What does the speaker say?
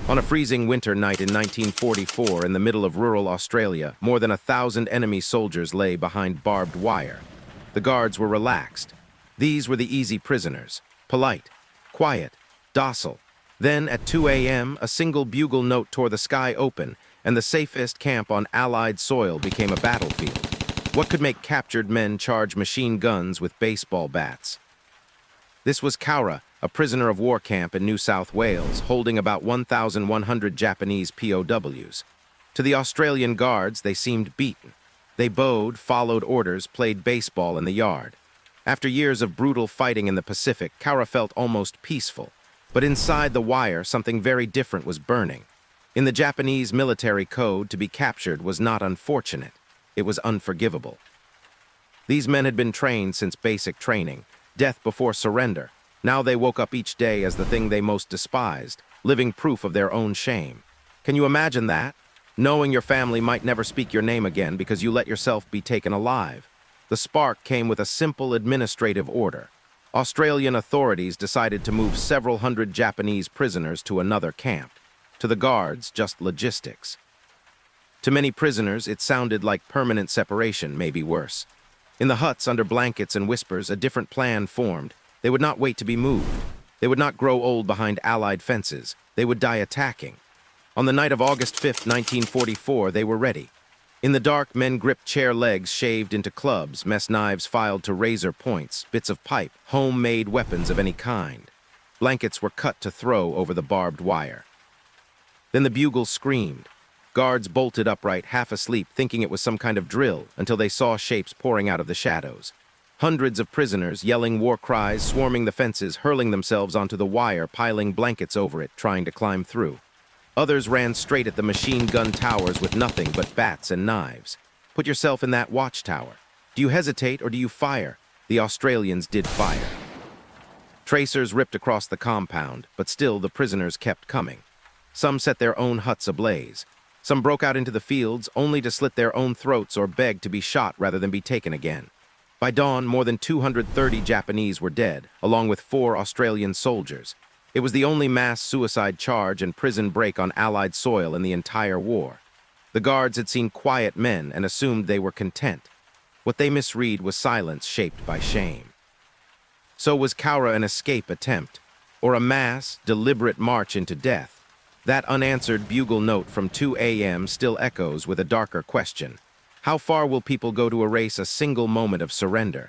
On a freezing winter night in 1944 in the middle of rural Australia, more than 1,000 enemy soldiers lay behind barbed wire. The guards were relaxed. These were the easy prisoners, polite, quiet, docile. Then, at 2 a.m., a single bugle note tore the sky open, and the safest camp on Allied soil became a battlefield. What could make captured men charge machine guns with baseball bats? This was Cowra, a prisoner of war camp in New South Wales, holding about 1,100 Japanese POWs. To the Australian guards, they seemed beaten. They bowed, followed orders, played baseball in the yard. After years of brutal fighting in the Pacific, Cowra felt almost peaceful. But inside the wire, something very different was burning. In the Japanese military code, to be captured was not unfortunate. It was unforgivable. These men had been trained since basic training, death before surrender. Now they woke up each day as the thing they most despised, living proof of their own shame. Can you imagine that? Knowing your family might never speak your name again because you let yourself be taken alive. The spark came with a simple administrative order. Australian authorities decided to move several hundred Japanese prisoners to another camp. To the guards, just logistics. To many prisoners, it sounded like permanent separation, maybe worse. In the huts, under blankets and whispers, a different plan formed. They would not wait to be moved. They would not grow old behind Allied fences. They would die attacking. On the night of August 5, 1944, they were ready. In the dark, men gripped chair legs shaved into clubs, mess knives filed to razor points, bits of pipe, homemade weapons of any kind. Blankets were cut to throw over the barbed wire. Then the bugle screamed. Guards bolted upright, half asleep, thinking it was some kind of drill, until they saw shapes pouring out of the shadows. Hundreds of prisoners, yelling war cries, swarming the fences, hurling themselves onto the wire, piling blankets over it, trying to climb through. Others ran straight at the machine gun towers with nothing but bats and knives. Put yourself in that watchtower. Do you hesitate or do you fire? The Australians did fire. Tracers ripped across the compound, but still the prisoners kept coming. Some set their own huts ablaze. Some broke out into the fields, only to slit their own throats or beg to be shot rather than be taken again. By dawn, more than 230 Japanese were dead, along with 4 Australian soldiers. It was the only mass suicide charge and prison break on Allied soil in the entire war. The guards had seen quiet men and assumed they were content. What they misread was silence shaped by shame. So was Cowra an escape attempt, or a mass, deliberate march into death? That unanswered bugle note from 2 a.m. still echoes with a darker question. How far will people go to erase a single moment of surrender?